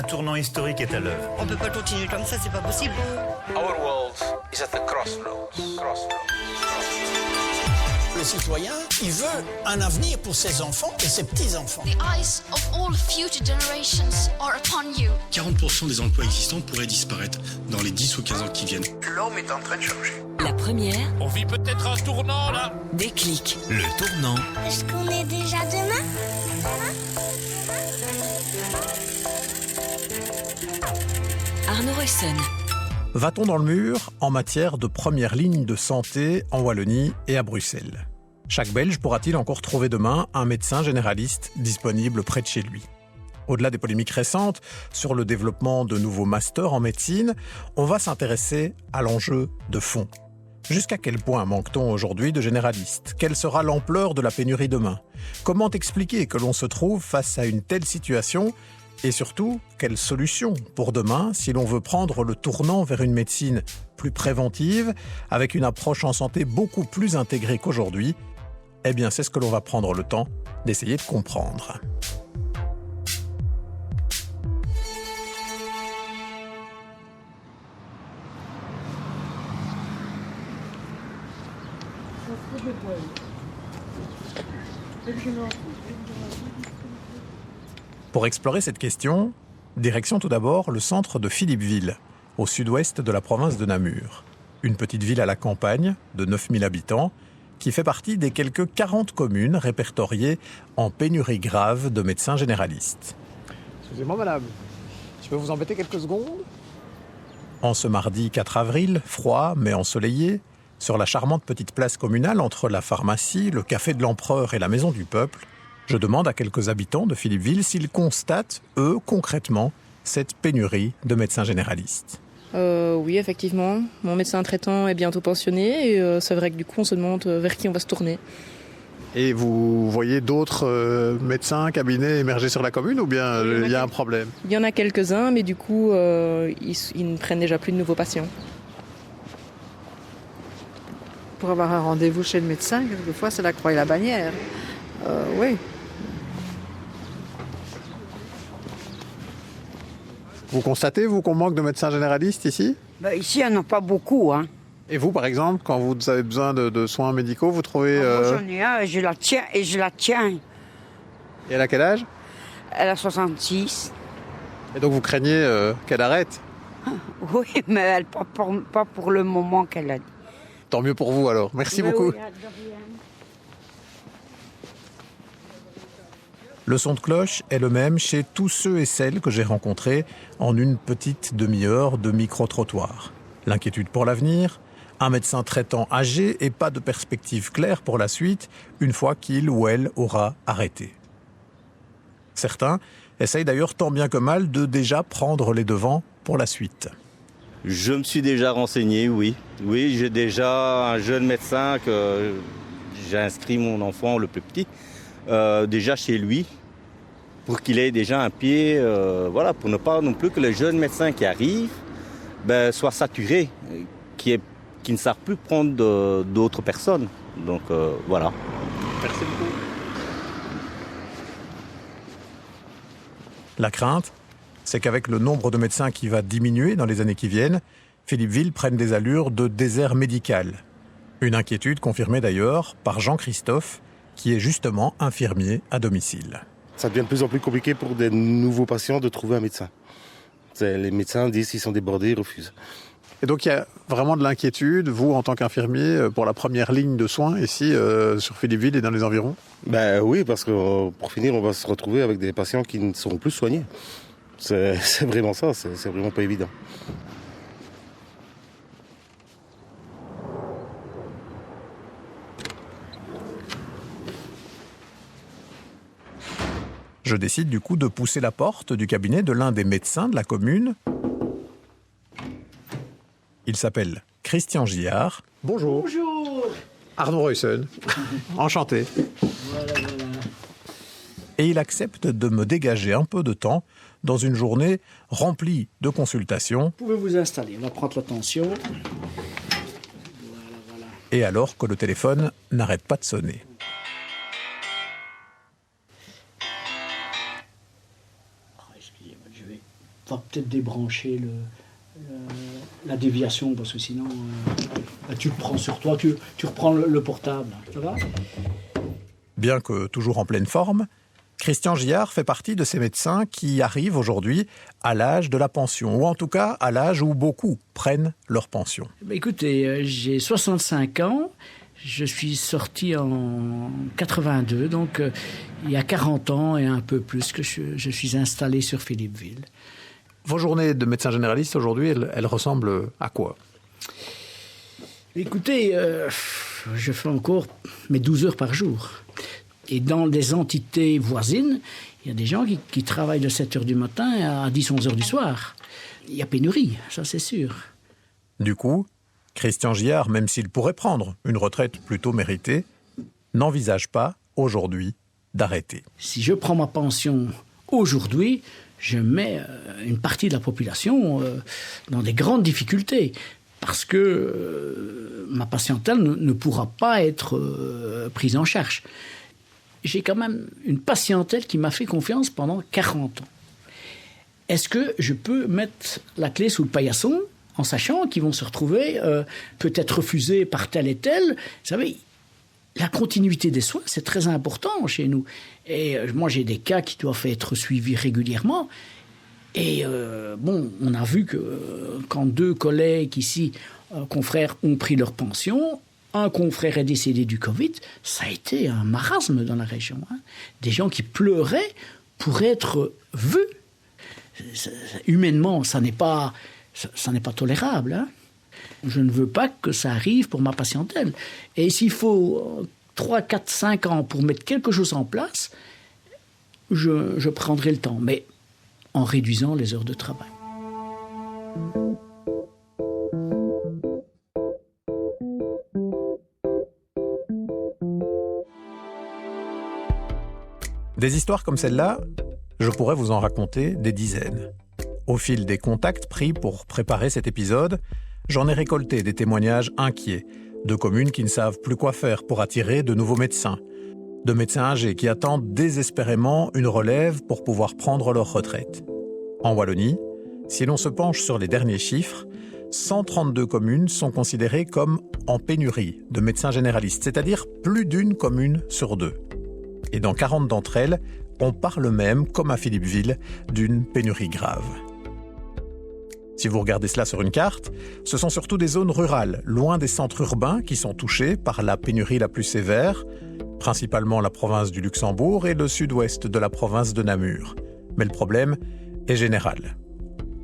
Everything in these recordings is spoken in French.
Un tournant historique est à l'œuvre. On peut pas continuer comme ça, c'est pas possible. Our world is at the crossroads. Le citoyen, il veut un avenir pour ses enfants et ses petits-enfants. The eyes of all future generations are upon you. 40% des emplois existants pourraient disparaître dans les 10 ou 15 ans qui viennent. L'homme est en train de changer. La première. On vit peut-être un tournant là. Déclic. Le tournant. Est-ce qu'on est déjà demain ? Arnaud Ruyssen. Va-t-on dans le mur en matière de première ligne de santé en Wallonie et à Bruxelles ? Chaque Belge pourra-t-il encore trouver demain un médecin généraliste disponible près de chez lui ? Au-delà des polémiques récentes sur le développement de nouveaux masters en médecine, on va s'intéresser à l'enjeu de fond. Jusqu'à quel point manque-t-on aujourd'hui de généralistes ? Quelle sera l'ampleur de la pénurie demain ? Comment expliquer que l'on se trouve face à une telle situation ? Et surtout, quelle solution pour demain si l'on veut prendre le tournant vers une médecine plus préventive, avec une approche en santé beaucoup plus intégrée qu'aujourd'hui ? Eh bien, c'est ce que l'on va prendre le temps d'essayer de comprendre. Pour explorer cette question, direction tout d'abord le centre de Philippeville, au sud-ouest de la province de Namur. Une petite ville à la campagne de 9000 habitants qui fait partie des quelques 40 communes répertoriées en pénurie grave de médecins généralistes. Excusez-moi madame, je peux vous embêter quelques secondes ? En ce mardi 4 avril, froid mais ensoleillé, sur la charmante petite place communale entre la pharmacie, le café de l'Empereur et la maison du peuple, je demande à quelques habitants de Philippeville s'ils constatent, eux, concrètement, cette pénurie de médecins généralistes. Oui, effectivement. Mon médecin traitant est bientôt pensionné et c'est vrai que du coup, on se demande vers qui on va se tourner. Et vous voyez d'autres médecins, cabinets émerger sur la commune ou bien il y a un problème ? Il y en a quelques-uns, mais du coup, ils ne prennent déjà plus de nouveaux patients. Pour avoir un rendez-vous chez le médecin, quelquefois, c'est la croix et la bannière. Oui. Vous constatez, vous, qu'on manque de médecins généralistes ici ? Ici, il n'y en a pas beaucoup. Hein. Et vous, par exemple, quand vous avez besoin de soins médicaux, vous trouvez... Moi, j'en ai un, je la tiens. Et elle a quel âge ? Elle a 66. Et donc vous craignez qu'elle arrête ? Oui, mais elle pas pour le moment qu'elle a dit. Tant mieux pour vous alors. Merci beaucoup. Oui, Le son de cloche est le même chez tous ceux et celles que j'ai rencontrés en une petite demi-heure de micro-trottoir. L'inquiétude pour l'avenir, un médecin traitant âgé et pas de perspective claire pour la suite une fois qu'il ou elle aura arrêté. Certains essayent d'ailleurs tant bien que mal de déjà prendre les devants pour la suite. Je me suis déjà renseigné, oui. Oui, j'ai déjà un jeune médecin que j'ai inscrit mon enfant, le plus petit, déjà chez lui, pour qu'il ait déjà un pied, pour ne pas non plus que les jeunes médecins qui arrivent soient saturés, qui ne savent plus prendre d'autres personnes. Donc voilà. Merci beaucoup. La crainte, c'est qu'avec le nombre de médecins qui va diminuer dans les années qui viennent, Philippeville prenne des allures de désert médical. Une inquiétude confirmée d'ailleurs par Jean-Christophe, qui est justement infirmier à domicile. Ça devient de plus en plus compliqué pour des nouveaux patients de trouver un médecin. Les médecins disent qu'ils sont débordés, ils refusent. Et donc il y a vraiment de l'inquiétude, vous en tant qu'infirmier, pour la première ligne de soins ici sur Philippeville et dans les environs ? Oui, parce que pour finir, on va se retrouver avec des patients qui ne seront plus soignés. C'est vraiment ça, c'est vraiment pas évident. Je décide du coup de pousser la porte du cabinet de l'un des médecins de la commune. Il s'appelle Christian Gillard. Bonjour. Bonjour. Arnaud Ruyssen. Enchanté. Voilà. Et il accepte de me dégager un peu de temps dans une journée remplie de consultations. Vous pouvez vous installer, on va prendre la tension. Voilà. Et alors que le téléphone n'arrête pas de sonner. va peut-être débrancher la déviation, parce que sinon, tu le prends sur toi, tu reprends le portable. Ça va ? Bien que toujours en pleine forme, Christian Giard fait partie de ces médecins qui arrivent aujourd'hui à l'âge de la pension, ou en tout cas à l'âge où beaucoup prennent leur pension. Écoutez, j'ai 65 ans, je suis sorti en 82, donc il y a 40 ans et un peu plus que je suis installé sur Philippeville. Vos journées de médecin généraliste aujourd'hui, elles ressemblent à quoi ? Écoutez, je fais encore mes 12 heures par jour. Et dans des entités voisines, il y a des gens qui travaillent de 7 heures du matin à 10, 11 heures du soir. Il y a pénurie, ça c'est sûr. Du coup, Christian Giard, même s'il pourrait prendre une retraite plutôt méritée, n'envisage pas aujourd'hui d'arrêter. Si je prends ma pension aujourd'hui, je mets une partie de la population dans des grandes difficultés. Parce que ma patientèle ne pourra pas être prise en charge. J'ai quand même une patientèle qui m'a fait confiance pendant 40 ans. Est-ce que je peux mettre la clé sous le paillasson en sachant qu'ils vont se retrouver peut-être refusés par tel et tel ? Vous savez, la continuité des soins, c'est très important chez nous. Et moi, j'ai des cas qui doivent être suivis régulièrement. Et on a vu que quand 2 collègues ici, confrères, ont pris leur pension, un confrère est décédé du Covid, ça a été un marasme dans la région. Des gens qui pleuraient pour être vus. Humainement, ça n'est pas tolérable. Je ne veux pas que ça arrive pour ma patientèle. Et s'il faut 3, 4, 5 ans pour mettre quelque chose en place, je prendrai le temps, mais en réduisant les heures de travail. Des histoires comme celle-là, je pourrais vous en raconter des dizaines. Au fil des contacts pris pour préparer cet épisode, j'en ai récolté des témoignages inquiets, de communes qui ne savent plus quoi faire pour attirer de nouveaux médecins, de médecins âgés qui attendent désespérément une relève pour pouvoir prendre leur retraite. En Wallonie, si l'on se penche sur les derniers chiffres, 132 communes sont considérées comme en pénurie de médecins généralistes, c'est-à-dire plus d'une commune sur 2. Et dans 40 d'entre elles, on parle même, comme à Philippeville, d'une pénurie grave. Si vous regardez cela sur une carte, ce sont surtout des zones rurales, loin des centres urbains, qui sont touchées par la pénurie la plus sévère, principalement la province du Luxembourg et le sud-ouest de la province de Namur. Mais le problème est général.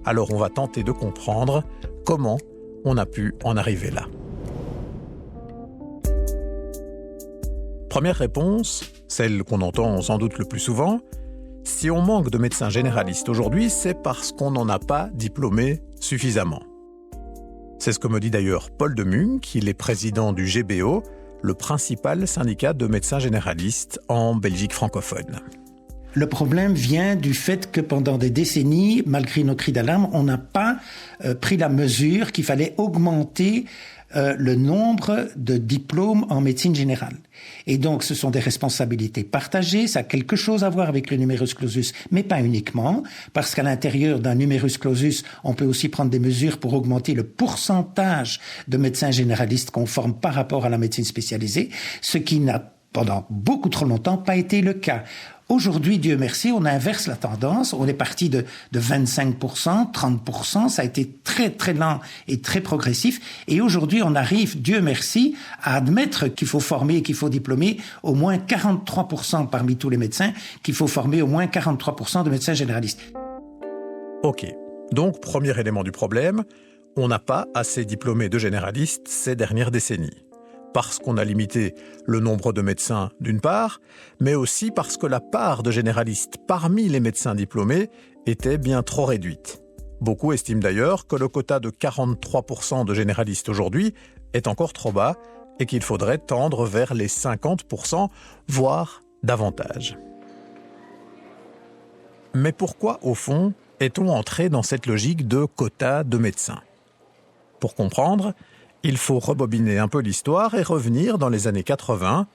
Alors on va tenter de comprendre comment on a pu en arriver là. Première réponse, celle qu'on entend sans doute le plus souvent, si on manque de médecins généralistes aujourd'hui, c'est parce qu'on n'en a pas diplômé suffisamment. C'est ce que me dit d'ailleurs Paul Demunck, il est président du GBO, le principal syndicat de médecins généralistes en Belgique francophone. Le problème vient du fait que pendant des décennies, malgré nos cris d'alarme, on n'a pas pris la mesure qu'il fallait augmenter le nombre de diplômes en médecine générale. Et donc, ce sont des responsabilités partagées, ça a quelque chose à voir avec le numerus clausus, mais pas uniquement, parce qu'à l'intérieur d'un numerus clausus, on peut aussi prendre des mesures pour augmenter le pourcentage de médecins généralistes qu'on forme par rapport à la médecine spécialisée, ce qui n'a, pendant beaucoup trop longtemps, pas été le cas. Aujourd'hui, Dieu merci, on inverse la tendance. On est parti de 25%, 30%. Ça a été très, très lent et très progressif. Et aujourd'hui, on arrive, Dieu merci, à admettre qu'il faut former et qu'il faut diplômer au moins 43% parmi tous les médecins, qu'il faut former au moins 43% de médecins généralistes. Ok. Donc, premier élément du problème, on n'a pas assez diplômé de généralistes ces dernières décennies. Parce qu'on a limité le nombre de médecins d'une part, mais aussi parce que la part de généralistes parmi les médecins diplômés était bien trop réduite. Beaucoup estiment d'ailleurs que le quota de 43% de généralistes aujourd'hui est encore trop bas et qu'il faudrait tendre vers les 50%, voire davantage. Mais pourquoi, au fond, est-on entré dans cette logique de quota de médecins ? Pour comprendre, il faut rebobiner un peu l'histoire et revenir dans les années 80.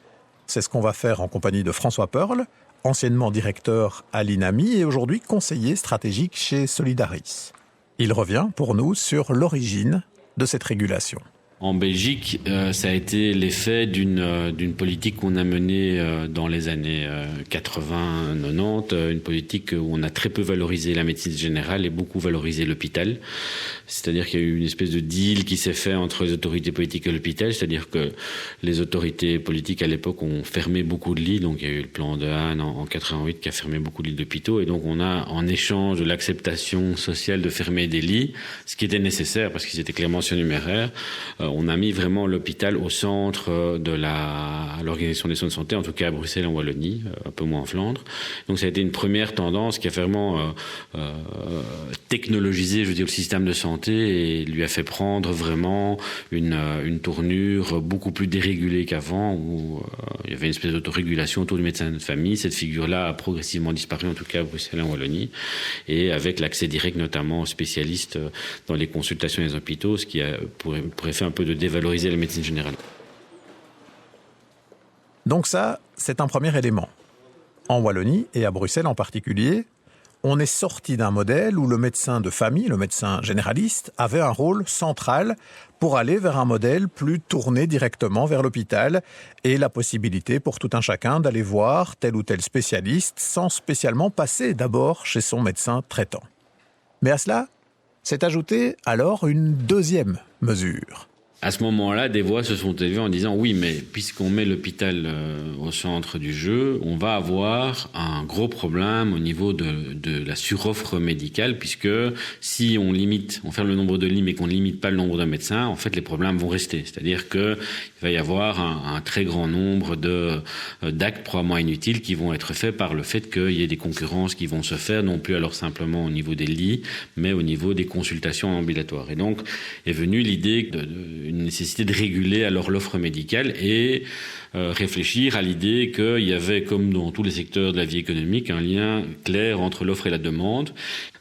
C'est ce qu'on va faire en compagnie de François Pearl, anciennement directeur à l'INAMI et aujourd'hui conseiller stratégique chez Solidaris. Il revient pour nous sur l'origine de cette régulation. En Belgique, ça a été l'effet d'une politique qu'on a menée dans les années 80-90, une politique où on a très peu valorisé la médecine générale et beaucoup valorisé l'hôpital. C'est-à-dire qu'il y a eu une espèce de deal qui s'est fait entre les autorités politiques et l'hôpital, c'est-à-dire que les autorités politiques à l'époque ont fermé beaucoup de lits, donc il y a eu le plan de Hahn en 88 qui a fermé beaucoup de lits d'hôpitaux, et donc on a, en échange de l'acceptation sociale de fermer des lits, ce qui était nécessaire parce qu'ils étaient clairement surnuméraires, on a mis vraiment l'hôpital au centre de l'organisation des soins de santé, en tout cas à Bruxelles, en Wallonie, un peu moins en Flandre. Donc ça a été une première tendance qui a vraiment technologisé, le système de santé et lui a fait prendre vraiment une tournure beaucoup plus dérégulée qu'avant, où il y avait une espèce d'autorégulation autour du médecin de famille. Cette figure-là a progressivement disparu, en tout cas à Bruxelles et en Wallonie, et avec l'accès direct notamment aux spécialistes dans les consultations des hôpitaux, ce qui pourrait faire un peu de dévaloriser la médecine générale. Donc ça, c'est un premier élément. En Wallonie, et à Bruxelles en particulier, on est sorti d'un modèle où le médecin de famille, le médecin généraliste, avait un rôle central pour aller vers un modèle plus tourné directement vers l'hôpital et la possibilité pour tout un chacun d'aller voir tel ou tel spécialiste sans spécialement passer d'abord chez son médecin traitant. Mais à cela, s'est ajoutée alors une deuxième mesure. À ce moment-là, des voix se sont élevées en disant « Oui, mais puisqu'on met l'hôpital au centre du jeu, on va avoir un gros problème au niveau de la suroffre médicale, puisque si on ferme le nombre de lits, mais qu'on ne limite pas le nombre de médecins, en fait, les problèmes vont rester. C'est-à-dire qu'il va y avoir un très grand nombre d'actes probablement inutiles qui vont être faits par le fait qu'il y ait des concurrences qui vont se faire, non plus alors simplement au niveau des lits, mais au niveau des consultations ambulatoires. Et donc, est venue l'idée une nécessité de réguler alors l'offre médicale et réfléchir à l'idée qu'il y avait, comme dans tous les secteurs de la vie économique, un lien clair entre l'offre et la demande.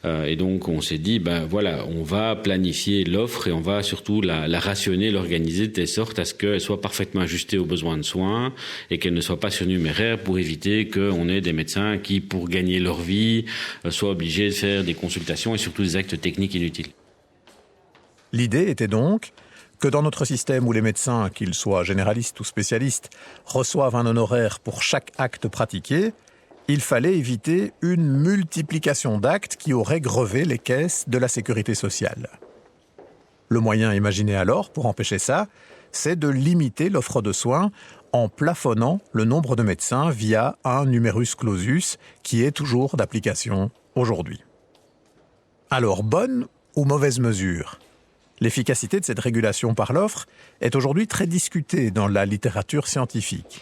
Et donc on s'est dit, voilà, on va planifier l'offre et on va surtout la rationner, l'organiser de telle sorte à ce qu'elle soit parfaitement ajustée aux besoins de soins et qu'elle ne soit pas surnuméraire pour éviter qu'on ait des médecins qui, pour gagner leur vie, soient obligés de faire des consultations et surtout des actes techniques inutiles. L'idée était donc que dans notre système où les médecins, qu'ils soient généralistes ou spécialistes, reçoivent un honoraire pour chaque acte pratiqué, il fallait éviter une multiplication d'actes qui auraient grevé les caisses de la sécurité sociale. Le moyen imaginé alors pour empêcher ça, c'est de limiter l'offre de soins en plafonnant le nombre de médecins via un numerus clausus qui est toujours d'application aujourd'hui. Alors, bonne ou mauvaise mesure ? L'efficacité de cette régulation par l'offre est aujourd'hui très discutée dans la littérature scientifique.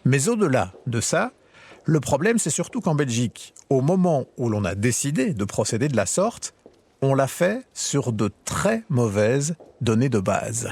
Mais au-delà de ça, le problème c'est surtout qu'en Belgique, au moment où l'on a décidé de procéder de la sorte, on l'a fait sur de très mauvaises données de base.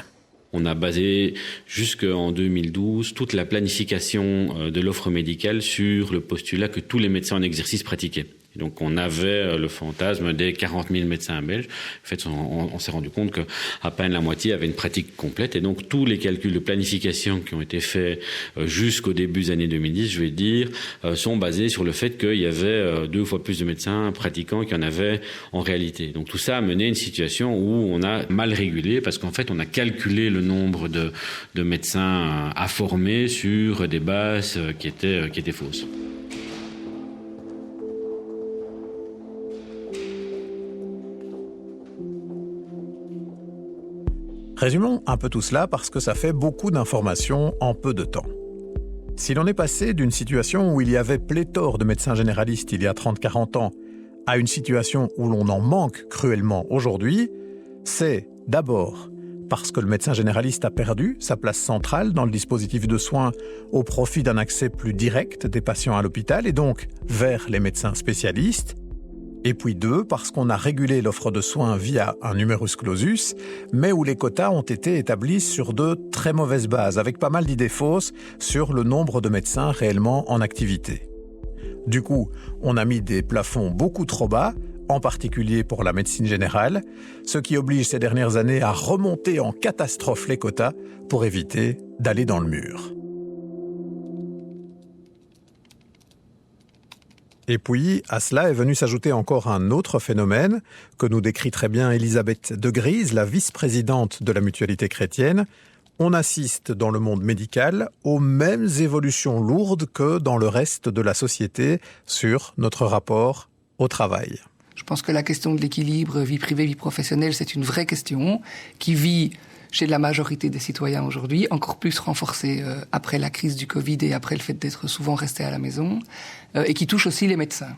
On a basé jusqu'en 2012 toute la planification de l'offre médicale sur le postulat que tous les médecins en exercice pratiquaient. Et donc on avait le fantasme des 40 000 médecins belges. En fait, on s'est rendu compte qu'à peine la moitié avait une pratique complète. Et donc tous les calculs de planification qui ont été faits jusqu'au début des années 2010, je vais dire, sont basés sur le fait qu'il y avait 2 fois plus de médecins pratiquants qu'il y en avait en réalité. Donc tout ça a mené à une situation où on a mal régulé parce qu'en fait on a calculé le nombre de médecins à former sur des bases qui étaient fausses. Résumons un peu tout cela parce que ça fait beaucoup d'informations en peu de temps. Si l'on est passé d'une situation où il y avait pléthore de médecins généralistes il y a 30-40 ans à une situation où l'on en manque cruellement aujourd'hui, c'est d'abord parce que le médecin généraliste a perdu sa place centrale dans le dispositif de soins au profit d'un accès plus direct des patients à l'hôpital et donc vers les médecins spécialistes. Et puis 2, parce qu'on a régulé l'offre de soins via un numerus clausus, mais où les quotas ont été établis sur de très mauvaises bases, avec pas mal d'idées fausses sur le nombre de médecins réellement en activité. Du coup, on a mis des plafonds beaucoup trop bas, en particulier pour la médecine générale, ce qui oblige ces dernières années à remonter en catastrophe les quotas pour éviter d'aller dans le mur. Et puis, à cela est venu s'ajouter encore un autre phénomène que nous décrit très bien Elisabeth de Grise, la vice-présidente de la Mutualité chrétienne. On assiste dans le monde médical aux mêmes évolutions lourdes que dans le reste de la société sur notre rapport au travail. Je pense que la question de l'équilibre vie privée, vie professionnelle, c'est une vraie question qui vit chez la majorité des citoyens aujourd'hui, encore plus renforcée après la crise du Covid et après le fait d'être souvent resté à la maison, et qui touche aussi les médecins.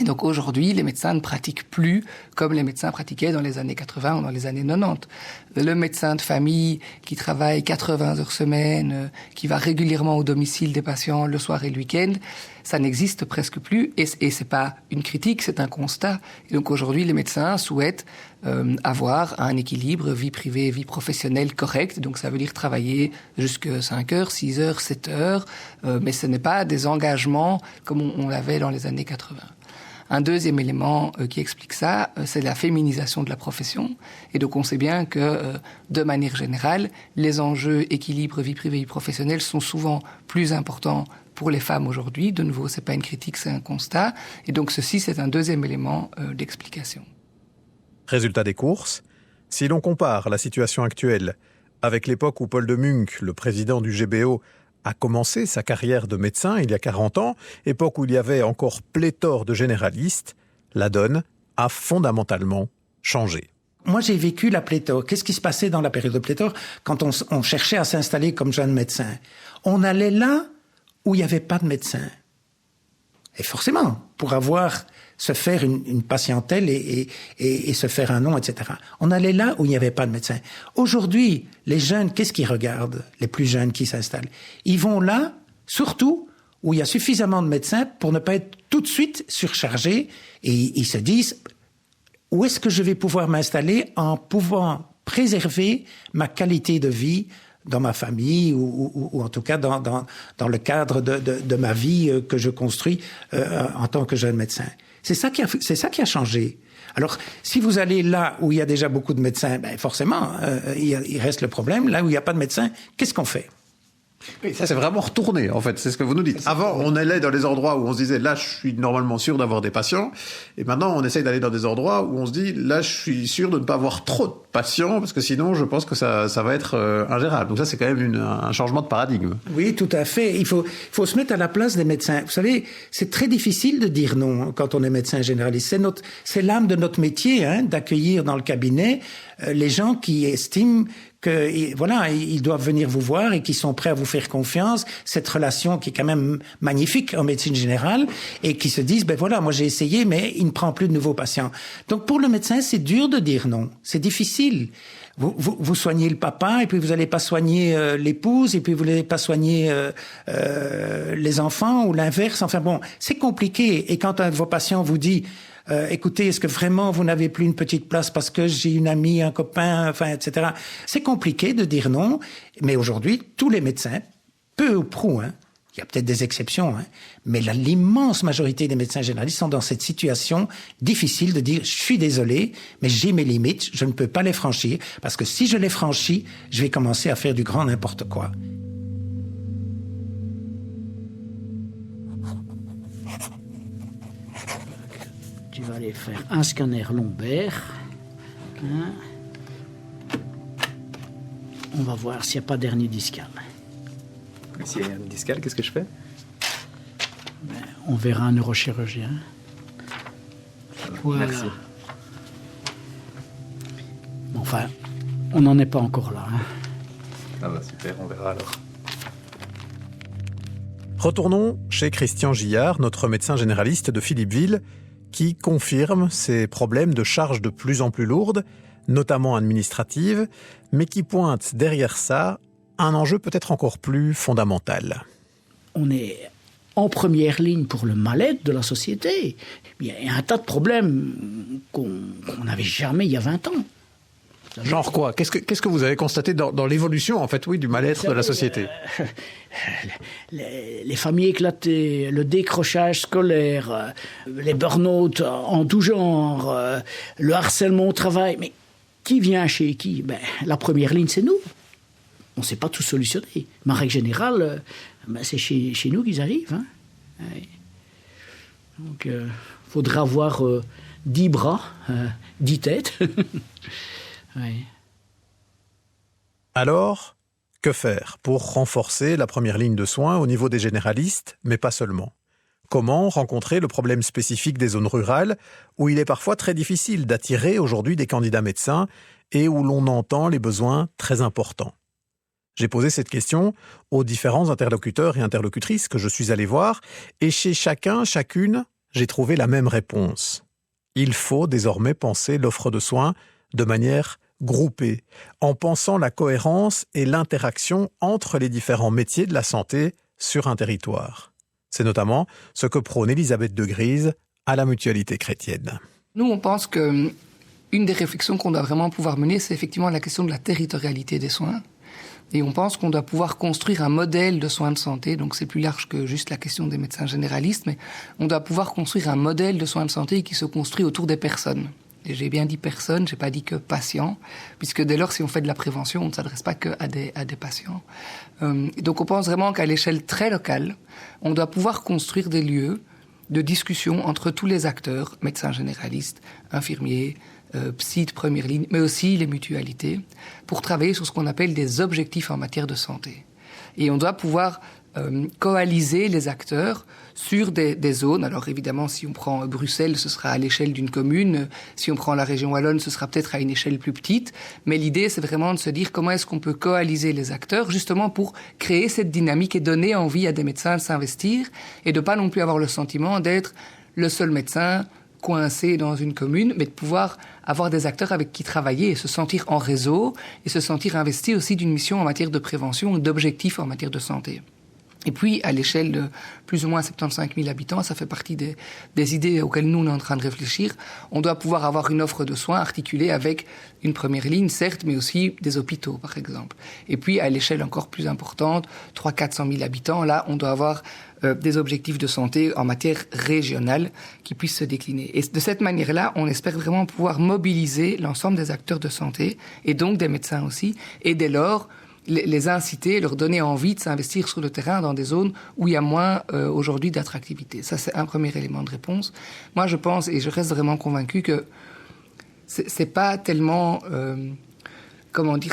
Et donc aujourd'hui, les médecins ne pratiquent plus comme les médecins pratiquaient dans les années 80 ou dans les années 90. Le médecin de famille qui travaille 80 heures semaine, qui va régulièrement au domicile des patients le soir et le week-end, ça n'existe presque plus. Et c'est pas une critique, c'est un constat. Et donc aujourd'hui, les médecins souhaitent avoir un équilibre vie privée, vie professionnelle correct. Donc ça veut dire travailler jusqu'à 5 heures, 6 heures, 7 heures. Mais ce n'est pas des engagements comme on l'avait dans les années 80. Un deuxième élément qui explique ça, c'est la féminisation de la profession. Et donc on sait bien que, de manière générale, les enjeux équilibre vie privée, vie professionnelle sont souvent plus importants pour les femmes aujourd'hui. De nouveau, c'est pas une critique, c'est un constat. Et donc ceci, c'est un deuxième élément d'explication. Résultat des courses, si l'on compare la situation actuelle avec l'époque où Paul de Muncke, le président du GBO, a commencé sa carrière de médecin il y a 40 ans, époque où il y avait encore pléthore de généralistes, la donne a fondamentalement changé. Moi, j'ai vécu la pléthore. Qu'est-ce qui se passait dans la période de pléthore quand on cherchait à s'installer comme jeune médecin? On allait là où il n'y avait pas de médecin. Et forcément, pour se faire une patientèle et se faire un nom, etc. On allait là où il n'y avait pas de médecin. Aujourd'hui, les jeunes, qu'est-ce qu'ils regardent? Les plus jeunes qui s'installent. Ils vont là, surtout, où il y a suffisamment de médecins pour ne pas être tout de suite surchargés. Et ils se disent, où est-ce que je vais pouvoir m'installer en pouvant préserver ma qualité de vie dans ma famille ou en tout cas dans le cadre de ma vie que je construis en tant que jeune médecin. C'est ça qui a changé. Alors, si vous allez là où il y a déjà beaucoup de médecins, ben forcément, il reste le problème. Là où il n'y a pas de médecins, qu'est-ce qu'on fait? Oui, ça c'est vraiment retourné, en fait, c'est ce que vous nous dites. Avant, on allait dans les endroits où on se disait, là, je suis normalement sûr d'avoir des patients, et maintenant, on essaye d'aller dans des endroits où on se dit, là, je suis sûr de ne pas avoir trop de patients, parce que sinon, je pense que ça va être ingérable. Donc ça, c'est quand même un changement de paradigme. Oui, tout à fait. Il faut se mettre à la place des médecins. Vous savez, c'est très difficile de dire non quand on est médecin généraliste. C'est l'âme de notre métier, d'accueillir dans le cabinet les gens qui estiment que voilà, ils doivent venir vous voir et qui sont prêts à vous faire confiance, cette relation qui est quand même magnifique en médecine générale, et qui se disent, ben voilà, moi j'ai essayé, mais il ne prend plus de nouveaux patients. Donc pour le médecin, c'est dur de dire non, c'est difficile. Vous soignez le papa, et puis vous n'allez pas soigner l'épouse, et puis vous n'allez pas soigner les enfants, ou l'inverse. Enfin bon, c'est compliqué. Et quand un de vos patients vous dit, écoutez, est-ce que vraiment vous n'avez plus une petite place parce que j'ai une amie, un copain, enfin, etc. C'est compliqué de dire non, mais aujourd'hui, tous les médecins, peu ou prou, il y a peut-être des exceptions, mais l'immense majorité des médecins généralistes sont dans cette situation difficile de dire, je suis désolé, mais j'ai mes limites, je ne peux pas les franchir, parce que si je les franchis, je vais commencer à faire du grand n'importe quoi. Tu vas aller faire un scanner lombaire. On va voir s'il n'y a pas d'hernie discale. S'il y a une hernie discale, qu'est-ce que je fais? On verra un neurochirurgien. Voilà. Merci. Enfin, on n'en est pas encore là. Ah bah super, on verra alors. Retournons chez Christian Gillard, notre médecin généraliste de Philippeville, qui confirme ces problèmes de charges de plus en plus lourdes, notamment administratives, mais qui pointe derrière ça un enjeu peut-être encore plus fondamental. On est en première ligne pour le mal-être de la société. Il y a un tas de problèmes qu'on n'avait jamais il y a 20 ans. Genre quoi? Qu'est-ce que vous avez constaté dans l'évolution, en fait, oui, du mal-être de la société? Les familles éclatées, le décrochage scolaire, les burn-out en tout genre, le harcèlement au travail. Mais qui vient chez qui? La première ligne, c'est nous. On ne sait pas tout solutionner. Mais en règle générale, c'est chez nous qu'ils arrivent. Donc, faudra avoir 10 bras, 10 têtes. Oui. Alors, que faire pour renforcer la première ligne de soins au niveau des généralistes, mais pas seulement ? Comment rencontrer le problème spécifique des zones rurales, où il est parfois très difficile d'attirer aujourd'hui des candidats médecins et où l'on entend les besoins très importants ? J'ai posé cette question aux différents interlocuteurs et interlocutrices que je suis allé voir, et chez chacune, j'ai trouvé la même réponse. Il faut désormais penser l'offre de soins de manière groupée, en pensant la cohérence et l'interaction entre les différents métiers de la santé sur un territoire. C'est notamment ce que prône Elisabeth de Grise à la Mutualité chrétienne. Nous, on pense qu'une des réflexions qu'on doit vraiment pouvoir mener, c'est effectivement la question de la territorialité des soins. Et on pense qu'on doit pouvoir construire un modèle de soins de santé, donc c'est plus large que juste la question des médecins généralistes, mais on doit pouvoir construire un modèle de soins de santé qui se construit autour des personnes. Et j'ai bien dit personnes, j'ai pas dit que patients, puisque dès lors, si on fait de la prévention, on ne s'adresse pas que à des patients. Donc on pense vraiment qu'à l'échelle très locale, on doit pouvoir construire des lieux de discussion entre tous les acteurs, médecins généralistes, infirmiers, psy de première ligne, mais aussi les mutualités, pour travailler sur ce qu'on appelle des objectifs en matière de santé. Et on doit pouvoir coaliser les acteurs sur des zones. Alors évidemment, si on prend Bruxelles, ce sera à l'échelle d'une commune. Si on prend la région wallonne, ce sera peut-être à une échelle plus petite. Mais l'idée, c'est vraiment de se dire comment est-ce qu'on peut coaliser les acteurs, justement pour créer cette dynamique et donner envie à des médecins de s'investir et de pas non plus avoir le sentiment d'être le seul médecin coincé dans une commune, mais de pouvoir avoir des acteurs avec qui travailler et se sentir en réseau et se sentir investi aussi d'une mission en matière de prévention, d'objectifs en matière de santé. Et puis, à l'échelle de plus ou moins 75 000 habitants, ça fait partie des idées auxquelles nous, on est en train de réfléchir. On doit pouvoir avoir une offre de soins articulée avec une première ligne, certes, mais aussi des hôpitaux, par exemple. Et puis, à l'échelle encore plus importante, 300 000 400 000 habitants, là, on doit avoir des objectifs de santé en matière régionale qui puissent se décliner. Et de cette manière-là, on espère vraiment pouvoir mobiliser l'ensemble des acteurs de santé, et donc des médecins aussi, et dès lors, les inciter, leur donner envie de s'investir sur le terrain dans des zones où il y a moins aujourd'hui d'attractivité. Ça, c'est un premier élément de réponse. Moi, je pense, et je reste vraiment convaincu que c'est pas tellement...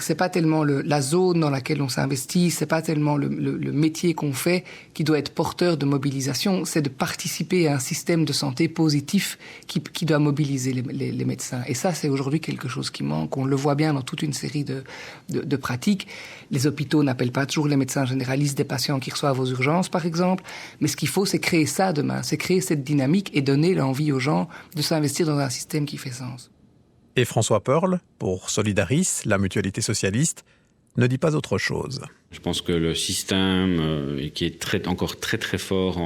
c'est pas tellement la zone dans laquelle on s'investit, c'est pas tellement le métier qu'on fait qui doit être porteur de mobilisation, c'est de participer à un système de santé positif qui doit mobiliser les médecins. Et ça, c'est aujourd'hui quelque chose qui manque. On le voit bien dans toute une série de pratiques. Les hôpitaux n'appellent pas toujours les médecins généralistes des patients qui reçoivent aux urgences, par exemple. Mais ce qu'il faut, c'est créer ça demain, c'est créer cette dynamique et donner l'envie aux gens de s'investir dans un système qui fait sens. Et François Pearl, pour Solidaris, la mutualité socialiste, ne dit pas autre chose. Je pense que le système qui est encore très très fort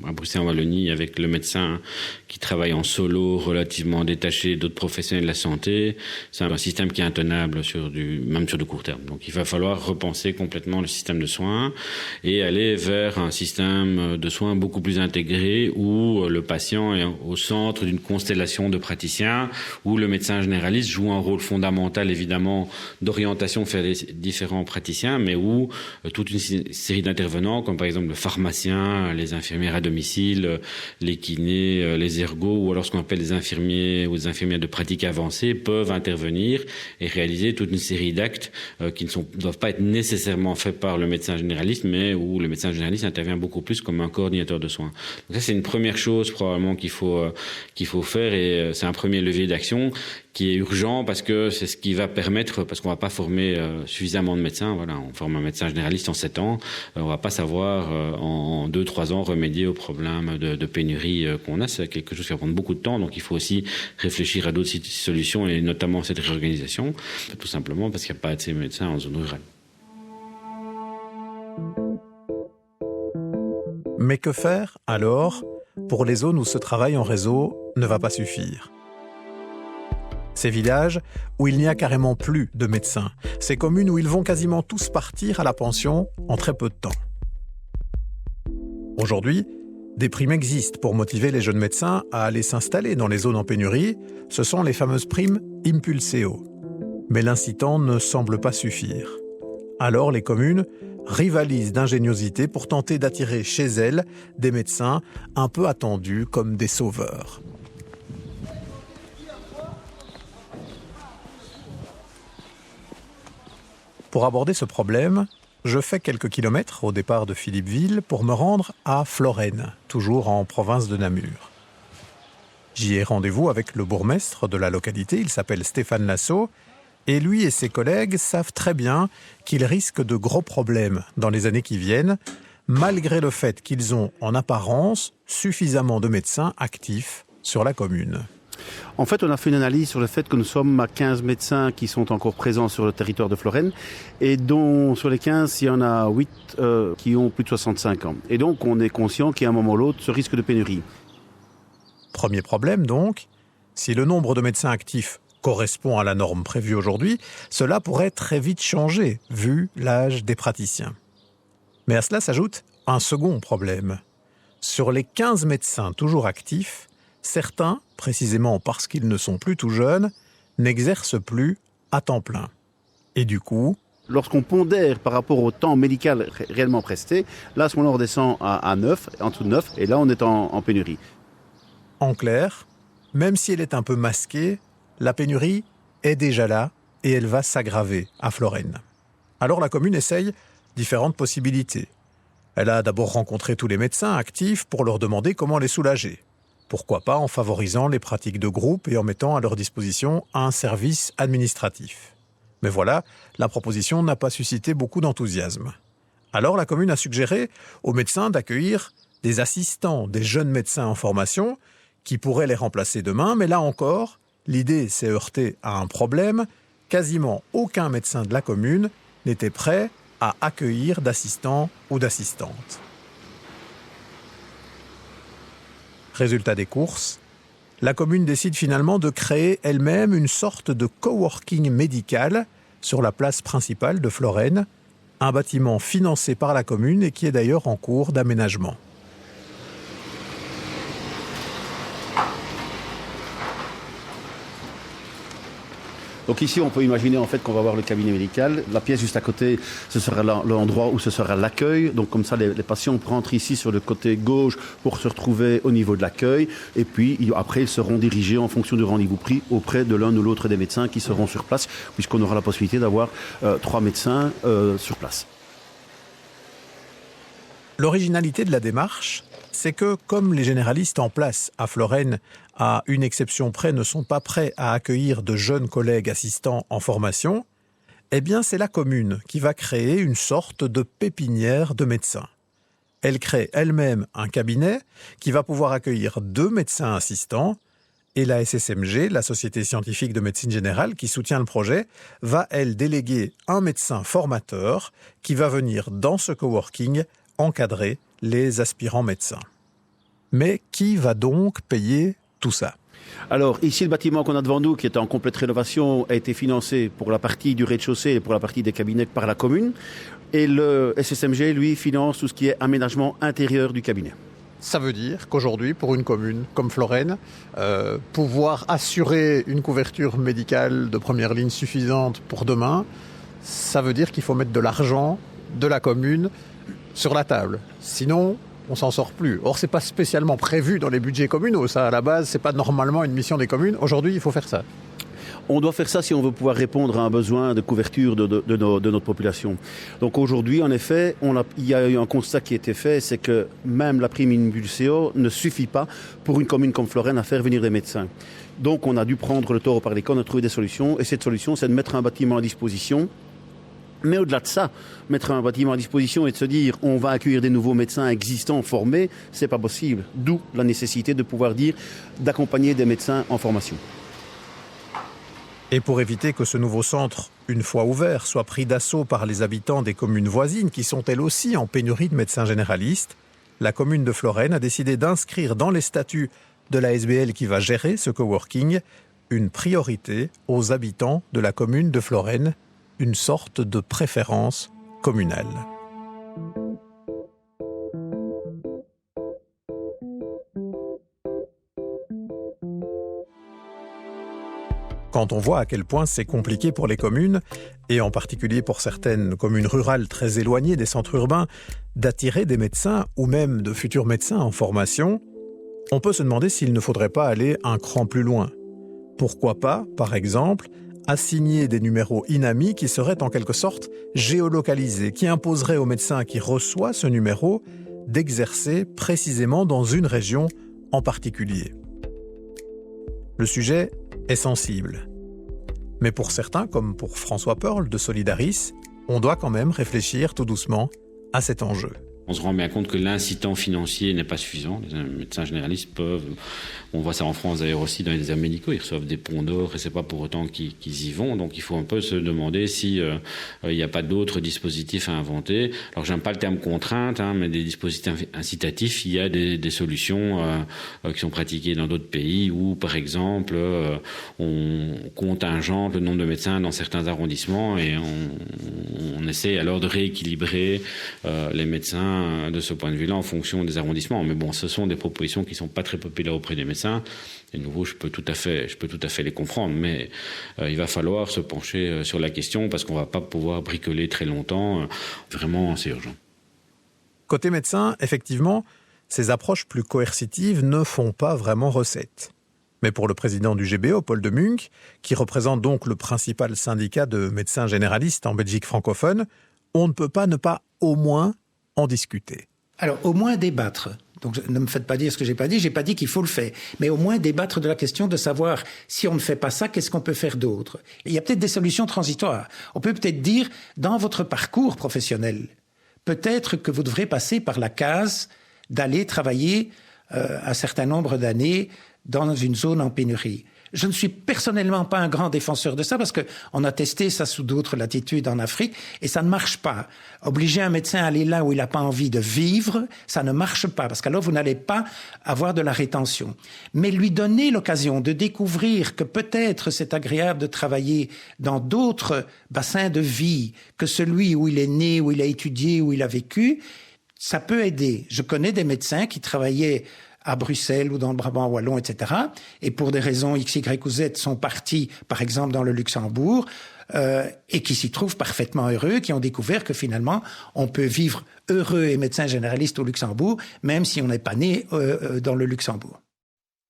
à Bruxelles, en Wallonie, avec le médecin qui travaille en solo, relativement détaché d'autres professionnels de la santé, c'est un système qui est intenable même sur du court terme. Donc il va falloir repenser complètement le système de soins et aller vers un système de soins beaucoup plus intégré où le patient est au centre d'une constellation de praticiens, où le médecin généraliste joue un rôle fondamental évidemment d'orientation vers les différents praticiens, mais où toute une série d'intervenants, comme par exemple le pharmacien, les infirmières à domicile, les kinés, les ergots, ou alors ce qu'on appelle les infirmiers ou les infirmières de pratique avancée, peuvent intervenir et réaliser toute une série d'actes qui ne doivent pas être nécessairement faits par le médecin généraliste, mais où le médecin généraliste intervient beaucoup plus comme un coordinateur de soins. Donc ça, c'est une première chose probablement qu'il faut faire, et c'est un premier levier d'action qui est urgent parce que c'est ce qui va permettre, parce qu'on va pas former suffisamment de médecins. Voilà, on forme un médecin généraliste en 7 ans, on va pas savoir en 2-3 ans remédier aux problèmes de pénurie qu'on a. C'est quelque chose qui va prendre beaucoup de temps, donc il faut aussi réfléchir à d'autres solutions et notamment cette réorganisation, tout simplement parce qu'il n'y a pas assez de médecins en zone rurale. Mais que faire alors pour les zones où ce travail en réseau ne va pas suffire ? Ces villages où il n'y a carrément plus de médecins, ces communes où ils vont quasiment tous partir à la pension en très peu de temps. Aujourd'hui, des primes existent pour motiver les jeunes médecins à aller s'installer dans les zones en pénurie, ce sont les fameuses primes Impulseo. Mais l'incitant ne semble pas suffire. Alors les communes rivalise d'ingéniosité pour tenter d'attirer chez elle des médecins un peu attendus comme des sauveurs. Pour aborder ce problème, je fais quelques kilomètres au départ de Philippeville pour me rendre à Florennes, toujours en province de Namur. J'y ai rendez-vous avec le bourgmestre de la localité, il s'appelle Stéphane Lasso, et lui et ses collègues savent très bien qu'ils risquent de gros problèmes dans les années qui viennent, malgré le fait qu'ils ont en apparence suffisamment de médecins actifs sur la commune. En fait, on a fait une analyse sur le fait que nous sommes à 15 médecins qui sont encore présents sur le territoire de Florennes et dont sur les 15, il y en a 8 qui ont plus de 65 ans. Et donc, on est conscient qu'à un moment ou l'autre, ce risque de pénurie. Premier problème donc, si le nombre de médecins actifs correspond à la norme prévue aujourd'hui, cela pourrait très vite changer, vu l'âge des praticiens. Mais à cela s'ajoute un second problème. Sur les 15 médecins toujours actifs, certains, précisément parce qu'ils ne sont plus tout jeunes, n'exercent plus à temps plein. Et du coup, lorsqu'on pondère par rapport au temps médical réellement presté, là, à ce moment-là, on redescend à 9, en dessous de 9, et là, on est en pénurie. En clair, même si elle est un peu masquée, la pénurie est déjà là et elle va s'aggraver à Florennes. Alors la commune essaye différentes possibilités. Elle a d'abord rencontré tous les médecins actifs pour leur demander comment les soulager. Pourquoi pas en favorisant les pratiques de groupe et en mettant à leur disposition un service administratif. Mais voilà, la proposition n'a pas suscité beaucoup d'enthousiasme. Alors la commune a suggéré aux médecins d'accueillir des assistants, des jeunes médecins en formation qui pourraient les remplacer demain, mais là encore, l'idée s'est heurtée à un problème. Quasiment aucun médecin de la commune n'était prêt à accueillir d'assistants ou d'assistantes. Résultat des courses, la commune décide finalement de créer elle-même une sorte de coworking médical sur la place principale de Florennes, un bâtiment financé par la commune et qui est d'ailleurs en cours d'aménagement. Donc ici, on peut imaginer en fait qu'on va avoir le cabinet médical. La pièce juste à côté, ce sera l'endroit où ce sera l'accueil. Donc comme ça, les patients rentrent ici sur le côté gauche pour se retrouver au niveau de l'accueil. Et puis après, ils seront dirigés en fonction du rendez-vous pris auprès de l'un ou l'autre des médecins qui seront sur place, puisqu'on aura la possibilité d'avoir 3 médecins sur place. L'originalité de la démarche, c'est que comme les généralistes en place à Florennes, à une exception près, ne sont pas prêts à accueillir de jeunes collègues assistants en formation, eh bien c'est la commune qui va créer une sorte de pépinière de médecins. Elle crée elle-même un cabinet qui va pouvoir accueillir 2 médecins assistants et la SSMG, la Société scientifique de médecine générale qui soutient le projet, va elle déléguer un médecin formateur qui va venir dans ce coworking encadrer les aspirants médecins. Mais qui va donc payer tout ça ? Alors ici, le bâtiment qu'on a devant nous, qui est en complète rénovation, a été financé pour la partie du rez-de-chaussée et pour la partie des cabinets par la commune. Et le SSMG, lui, finance tout ce qui est aménagement intérieur du cabinet. Ça veut dire qu'aujourd'hui, pour une commune comme Florennes, pouvoir assurer une couverture médicale de première ligne suffisante pour demain, ça veut dire qu'il faut mettre de l'argent de la commune sur la table. Sinon, on s'en sort plus. Or, c'est pas spécialement prévu dans les budgets communaux. Ça, à la base, c'est pas normalement une mission des communes. Aujourd'hui, il faut faire ça. On doit faire ça si on veut pouvoir répondre à un besoin de couverture de notre population. Donc aujourd'hui, en effet, il y a eu un constat qui a été fait, c'est que même la prime INPULSEO ne suffit pas pour une commune comme Florennes à faire venir des médecins. Donc on a dû prendre le taureau par les cornes, on a trouvé des solutions. Et cette solution, c'est de mettre un bâtiment à disposition. Mais au-delà de ça, mettre un bâtiment à disposition et de se dire on va accueillir des nouveaux médecins existants, formés, c'est pas possible. D'où la nécessité de pouvoir dire d'accompagner des médecins en formation. Et pour éviter que ce nouveau centre, une fois ouvert, soit pris d'assaut par les habitants des communes voisines qui sont elles aussi en pénurie de médecins généralistes, la commune de Florennes a décidé d'inscrire dans les statuts de la SBL qui va gérer ce coworking une priorité aux habitants de la commune de Florennes, une sorte de préférence communale. Quand on voit à quel point c'est compliqué pour les communes, et en particulier pour certaines communes rurales très éloignées des centres urbains, d'attirer des médecins ou même de futurs médecins en formation, on peut se demander s'il ne faudrait pas aller un cran plus loin. Pourquoi pas, par exemple, assigner des numéros INAMI qui seraient en quelque sorte géolocalisés, qui imposeraient au médecin qui reçoit ce numéro d'exercer précisément dans une région en particulier. Le sujet est sensible. Mais pour certains, comme pour François Pearl de Solidaris, on doit quand même réfléchir tout doucement à cet enjeu. On se rend bien compte que l'incitant financier n'est pas suffisant. Les médecins généralistes peuvent, on voit ça en France d'ailleurs aussi dans les déserts médicaux, ils reçoivent des ponts d'or et c'est pas pour autant qu'ils y vont. Donc il faut un peu se demander si il n'y a pas d'autres dispositifs à inventer. Alors j'aime pas le terme contrainte, mais des dispositifs incitatifs. Il y a des solutions qui sont pratiquées dans d'autres pays où, par exemple, on contingente le nombre de médecins dans certains arrondissements et on essaie alors de rééquilibrer les médecins de ce point de vue-là en fonction des arrondissements. Mais bon, ce sont des propositions qui ne sont pas très populaires auprès des médecins. Et de nouveau, je peux tout à fait les comprendre. Mais il va falloir se pencher sur la question parce qu'on ne va pas pouvoir bricoler très longtemps. Vraiment, c'est urgent. Côté médecin, effectivement, ces approches plus coercitives ne font pas vraiment recette. Mais pour le président du GBO, Paul de Muncq, qui représente donc le principal syndicat de médecins généralistes en Belgique francophone, on ne peut pas ne pas au moins en discuter. Alors, au moins débattre. Donc, ne me faites pas dire ce que j'ai pas dit qu'il faut le faire. Mais au moins débattre de la question de savoir, si on ne fait pas ça, qu'est-ce qu'on peut faire d'autre? Il y a peut-être des solutions transitoires. On peut peut-être dire, dans votre parcours professionnel, peut-être que vous devrez passer par la case d'aller travailler un certain nombre d'années dans une zone en pénurie. Je ne suis personnellement pas un grand défenseur de ça parce qu'on a testé ça sous d'autres latitudes en Afrique et ça ne marche pas. Obliger un médecin à aller là où il n'a pas envie de vivre, ça ne marche pas parce qu'alors vous n'allez pas avoir de la rétention. Mais lui donner l'occasion de découvrir que peut-être c'est agréable de travailler dans d'autres bassins de vie que celui où il est né, où il a étudié, où il a vécu, ça peut aider. Je connais des médecins qui travaillaient à Bruxelles ou dans le Brabant wallon, etc. Et pour des raisons X, Y ou Z sont partis, par exemple, dans le Luxembourg, et qui s'y trouvent parfaitement heureux, qui ont découvert que finalement, on peut vivre heureux et médecin généraliste au Luxembourg, même si on n'est pas né dans le Luxembourg.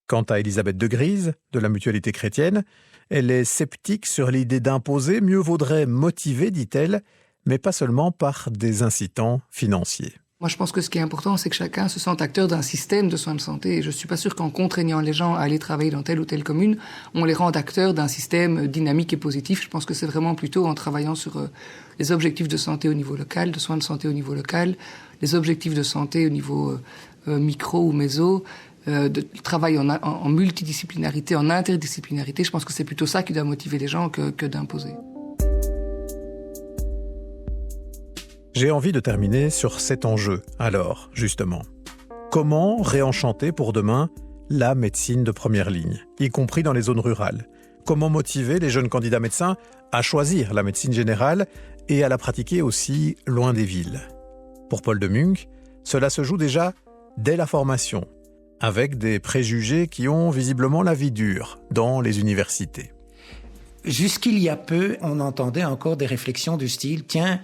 Quant à Elisabeth de Grise, de la Mutualité chrétienne, elle est sceptique sur l'idée d'imposer, mieux vaudrait motiver, dit-elle, mais pas seulement par des incitants financiers. Moi, je pense que ce qui est important, c'est que chacun se sente acteur d'un système de soins de santé. Et je ne suis pas sûre qu'en contraignant les gens à aller travailler dans telle ou telle commune, on les rende acteurs d'un système dynamique et positif. Je pense que c'est vraiment plutôt en travaillant sur les objectifs de santé au niveau local, de soins de santé au niveau local, les objectifs de santé au niveau micro ou méso, de travail en multidisciplinarité, en interdisciplinarité. Je pense que c'est plutôt ça qui doit motiver les gens que d'imposer. J'ai envie de terminer sur cet enjeu, alors, justement. Comment réenchanter pour demain la médecine de première ligne, y compris dans les zones rurales? Comment motiver les jeunes candidats médecins à choisir la médecine générale et à la pratiquer aussi loin des villes? Pour Paul de Muncq, cela se joue déjà dès la formation, avec des préjugés qui ont visiblement la vie dure dans les universités. Jusqu'il y a peu, on entendait encore des réflexions du style « Tiens,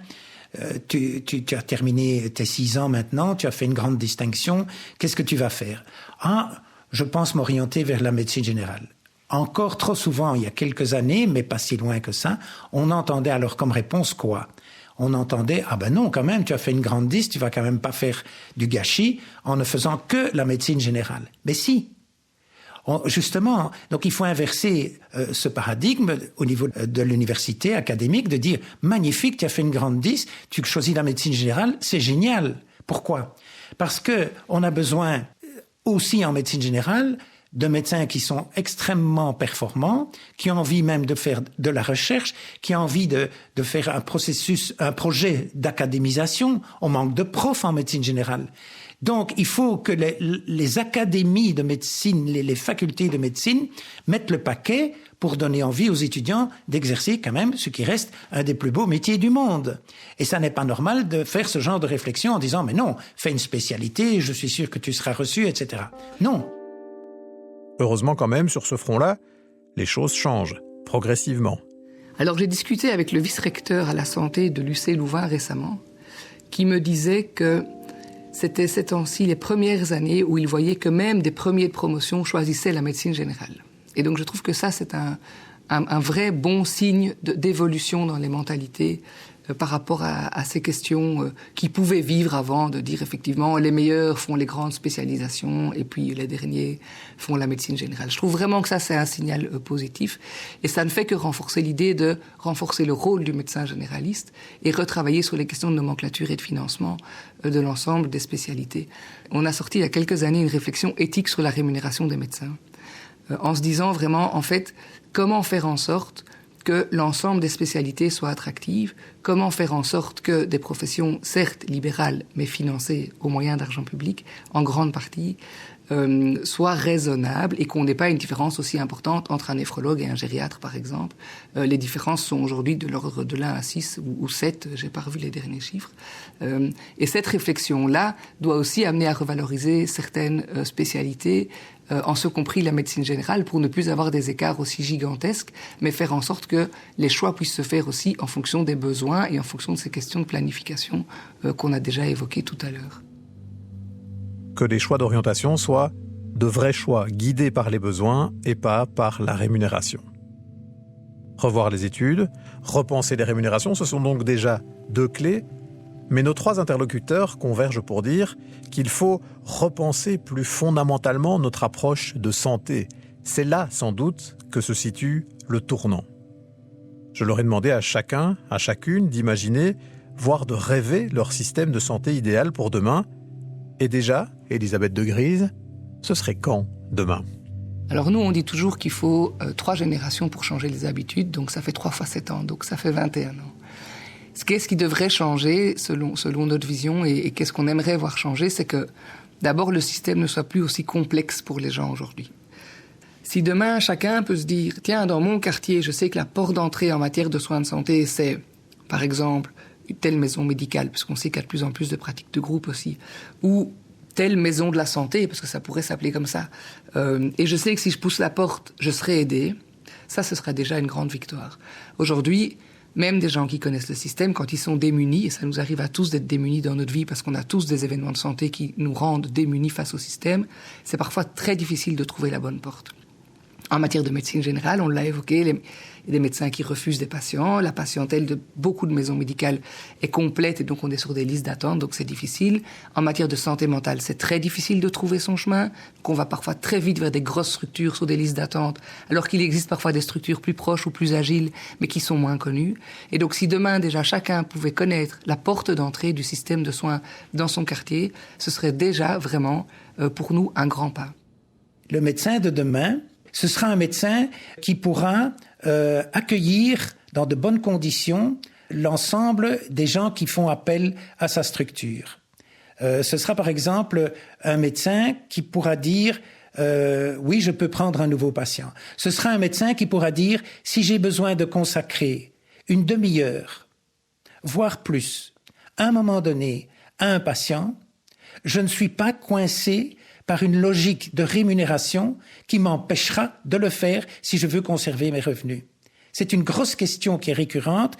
tu as terminé tes 6 ans maintenant, tu as fait une grande distinction, qu'est-ce que tu vas faire ?» Ah, je pense m'orienter vers la médecine générale. Encore trop souvent, il y a quelques années, mais pas si loin que ça, on entendait alors comme réponse quoi? On entendait « Ah ben non, quand même, tu as fait une grande dis, tu vas quand même pas faire du gâchis en ne faisant que la médecine générale. » Mais si. Justement, donc il faut inverser ce paradigme au niveau de l'université académique, de dire « Magnifique, tu as fait une grande 10, tu choisis la médecine générale, c'est génial. » Pourquoi? Parce que on a besoin aussi en médecine générale de médecins qui sont extrêmement performants, qui ont envie même de faire de la recherche, qui ont envie de faire un projet d'académisation. On manque de profs en médecine générale. Donc, il faut que les académies de médecine, les facultés de médecine mettent le paquet pour donner envie aux étudiants d'exercer quand même ce qui reste un des plus beaux métiers du monde. Et ça n'est pas normal de faire ce genre de réflexion en disant « Mais non, fais une spécialité, je suis sûr que tu seras reçu, etc. » Non. Heureusement quand même, sur ce front-là, les choses changent. progressivement. Alors j'ai discuté avec le vice-recteur à la santé de l'UC Louvain récemment, qui me disait que c'était ces temps-ci les premières années où il voyait que même des premiers de promotion choisissaient la médecine générale. Et donc je trouve que ça c'est un vrai bon signe d'évolution dans les mentalités par rapport à ces questions qui pouvaient vivre avant, de dire effectivement les meilleurs font les grandes spécialisations et puis les derniers font la médecine générale. Je trouve vraiment que ça c'est un signal positif et ça ne fait que renforcer l'idée de renforcer le rôle du médecin généraliste et retravailler sur les questions de nomenclature et de financement de l'ensemble des spécialités. On a sorti il y a quelques années une réflexion éthique sur la rémunération des médecins en se disant vraiment en fait comment faire en sorte que l'ensemble des spécialités soient attractives, comment faire en sorte que des professions, certes libérales, mais financées au moyen d'argent public, en grande partie, soient raisonnables et qu'on n'ait pas une différence aussi importante entre un néphrologue et un gériatre, par exemple. Les différences sont aujourd'hui de l'ordre de 1 à 6 ou 7, j'ai pas revu les derniers chiffres. Et cette réflexion-là doit aussi amener à revaloriser certaines spécialités, en ce compris la médecine générale, pour ne plus avoir des écarts aussi gigantesques, mais faire en sorte que les choix puissent se faire aussi en fonction des besoins et en fonction de ces questions de planification qu'on a déjà évoquées tout à l'heure. Que les choix d'orientation soient de vrais choix guidés par les besoins et pas par la rémunération. Revoir les études, repenser les rémunérations, ce sont donc déjà 2 clés, mais nos 3 interlocuteurs convergent pour dire qu'il faut repenser plus fondamentalement notre approche de santé. C'est là, sans doute, que se situe le tournant. Je leur ai demandé à chacun, à chacune, d'imaginer, voire de rêver leur système de santé idéal pour demain. Et déjà, Elisabeth de Grise, ce serait quand demain ? Alors nous, on dit toujours qu'il faut 3 générations pour changer les habitudes, donc ça fait 3 fois 7 ans, donc ça fait 21 ans. Qu'est-ce qui devrait changer selon notre vision et qu'est-ce qu'on aimerait voir changer, c'est que d'abord le système ne soit plus aussi complexe pour les gens aujourd'hui. Si demain chacun peut se dire, tiens, dans mon quartier, je sais que la porte d'entrée en matière de soins de santé, c'est par exemple une telle maison médicale, puisqu'on sait qu'il y a de plus en plus de pratiques de groupe aussi, ou telle maison de la santé, parce que ça pourrait s'appeler comme ça, et je sais que si je pousse la porte, je serai aidé, ça, ce sera déjà une grande victoire. Aujourd'hui, même des gens qui connaissent le système, quand ils sont démunis, et ça nous arrive à tous d'être démunis dans notre vie parce qu'on a tous des événements de santé qui nous rendent démunis face au système, c'est parfois très difficile de trouver la bonne porte. En matière de médecine générale, on l'a évoqué, il y a des médecins qui refusent des patients, la patientèle de beaucoup de maisons médicales est complète et donc on est sur des listes d'attente, donc c'est difficile. En matière de santé mentale, c'est très difficile de trouver son chemin, qu'on va parfois très vite vers des grosses structures sur des listes d'attente, alors qu'il existe parfois des structures plus proches ou plus agiles, mais qui sont moins connues. Et donc si demain déjà chacun pouvait connaître la porte d'entrée du système de soins dans son quartier, ce serait déjà vraiment pour nous un grand pas. Le médecin de demain, ce sera un médecin qui pourra accueillir dans de bonnes conditions l'ensemble des gens qui font appel à sa structure. Ce sera par exemple un médecin qui pourra dire oui, je peux prendre un nouveau patient. Ce sera un médecin qui pourra dire si j'ai besoin de consacrer une demi-heure, voire plus, à un moment donné, à un patient, je ne suis pas coincé par une logique de rémunération qui m'empêchera de le faire si je veux conserver mes revenus. C'est une grosse question qui est récurrente.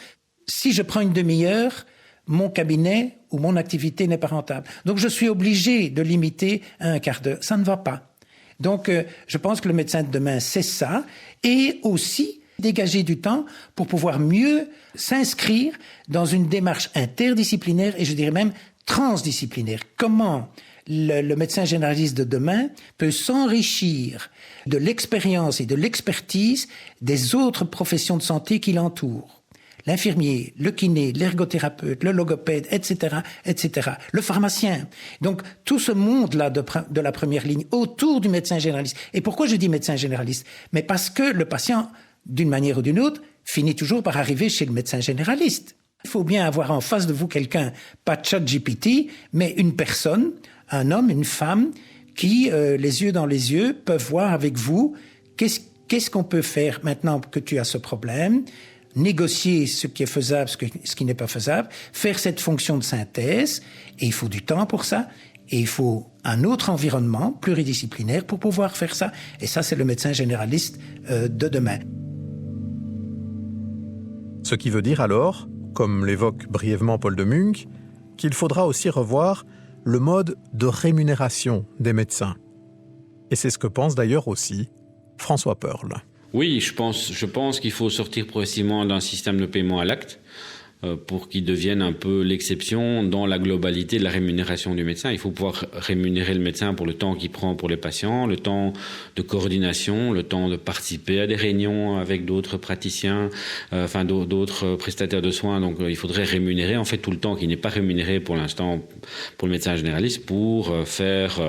Si je prends une demi-heure, mon cabinet ou mon activité n'est pas rentable. Donc je suis obligé de limiter à un quart d'heure. Ça ne va pas. Donc je pense que le médecin de demain, c'est ça. Et aussi dégager du temps pour pouvoir mieux s'inscrire dans une démarche interdisciplinaire et je dirais même transdisciplinaire. Comment le médecin généraliste de demain peut s'enrichir de l'expérience et de l'expertise des autres professions de santé qui l'entourent. L'infirmier, le kiné, l'ergothérapeute, le logopède, etc., etc., le pharmacien. Donc, tout ce monde-là de la première ligne autour du médecin généraliste. Et pourquoi je dis médecin généraliste ? Mais parce que le patient, d'une manière ou d'une autre, finit toujours par arriver chez le médecin généraliste. Il faut bien avoir en face de vous quelqu'un, pas ChatGPT, mais une personne, un homme, une femme, qui, les yeux dans les yeux, peuvent voir avec vous qu'est-ce qu'on peut faire maintenant que tu as ce problème, négocier ce qui est faisable, ce qui n'est pas faisable, faire cette fonction de synthèse, et il faut du temps pour ça, et il faut un autre environnement pluridisciplinaire pour pouvoir faire ça. Et ça, c'est le médecin généraliste de demain. Ce qui veut dire alors, comme l'évoque brièvement Paul de Muncke, qu'il faudra aussi revoir le mode de rémunération des médecins. Et c'est ce que pense d'ailleurs aussi François Pearl. Oui, je pense qu'il faut sortir progressivement d'un système de paiement à l'acte pour qu'il devienne un peu l'exception dans la globalité de la rémunération du médecin. Il faut pouvoir rémunérer le médecin pour le temps qu'il prend pour les patients, le temps de coordination, le temps de participer à des réunions avec d'autres praticiens, d'autres prestataires de soins. Donc il faudrait rémunérer en fait tout le temps qui n'est pas rémunéré pour l'instant pour le médecin généraliste pour faire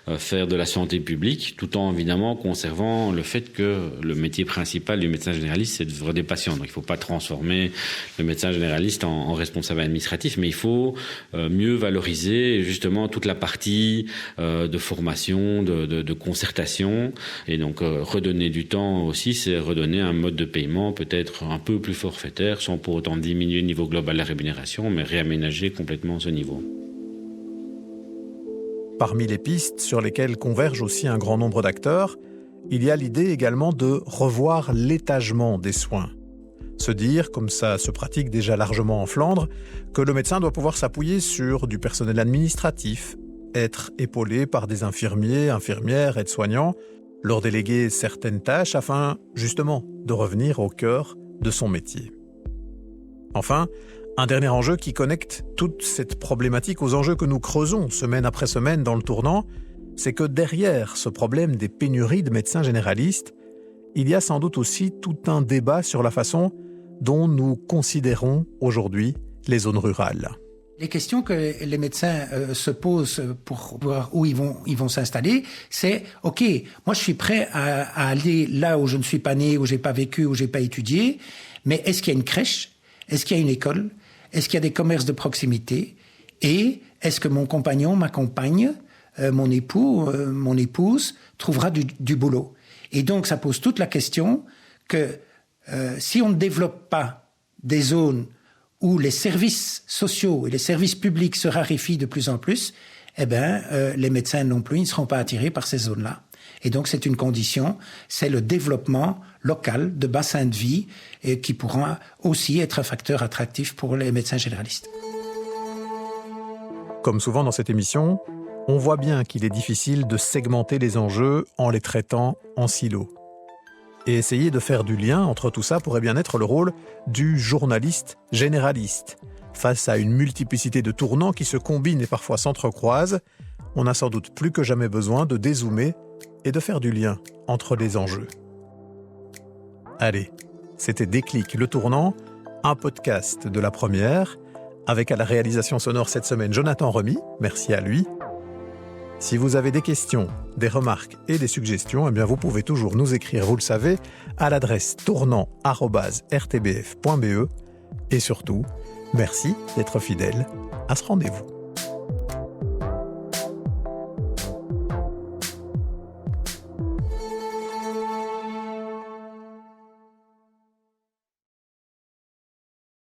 de la santé publique, tout en évidemment conservant le fait que le métier principal du médecin généraliste, c'est de voir des patients. Donc il ne faut pas transformer le médecin généraliste en responsable administratif, mais il faut mieux valoriser justement toute la partie de formation, de concertation, et donc redonner du temps aussi, c'est redonner un mode de paiement peut-être un peu plus forfaitaire, sans pour autant diminuer le niveau global de la rémunération, mais réaménager complètement ce niveau. Parmi les pistes sur lesquelles convergent aussi un grand nombre d'acteurs, il y a l'idée également de revoir l'étagement des soins. Se dire, comme ça se pratique déjà largement en Flandre, que le médecin doit pouvoir s'appuyer sur du personnel administratif, être épaulé par des infirmiers, infirmières, aides-soignants, leur déléguer certaines tâches afin, justement, de revenir au cœur de son métier. Enfin, un dernier enjeu qui connecte toute cette problématique aux enjeux que nous creusons semaine après semaine dans le tournant, c'est que derrière ce problème des pénuries de médecins généralistes, il y a sans doute aussi tout un débat sur la façon dont nous considérons aujourd'hui les zones rurales. Les questions que les médecins se posent pour voir où ils vont s'installer, c'est « Ok, moi je suis prêt à aller là où je ne suis pas né, où j'ai pas vécu, où j'ai pas étudié, mais est-ce qu'il y a une crèche? Est-ce qu'il y a une école? Est-ce qu'il y a des commerces de proximité? Et est-ce que mon compagnon, ma compagne, mon époux, mon épouse trouvera du boulot ?» Et donc ça pose toute la question que si on ne développe pas des zones où les services sociaux et les services publics se raréfient de plus en plus, les médecins non plus ne seront pas attirés par ces zones-là. Et donc c'est une condition, c'est le développement local de bassins de vie qui pourra aussi être un facteur attractif pour les médecins généralistes. Comme souvent dans cette émission, on voit bien qu'il est difficile de segmenter les enjeux en les traitant en silo. Et essayer de faire du lien entre tout ça pourrait bien être le rôle du journaliste généraliste. Face à une multiplicité de tournants qui se combinent et parfois s'entrecroisent, on a sans doute plus que jamais besoin de dézoomer et de faire du lien entre les enjeux. Allez, c'était Déclic le tournant, un podcast de La Première, avec à la réalisation sonore cette semaine Jonathan Remy, merci à lui. Si vous avez des questions, des remarques et des suggestions, eh bien vous pouvez toujours nous écrire, vous le savez, à l'adresse tournant@rtbf.be. Et surtout, merci d'être fidèle à ce rendez-vous.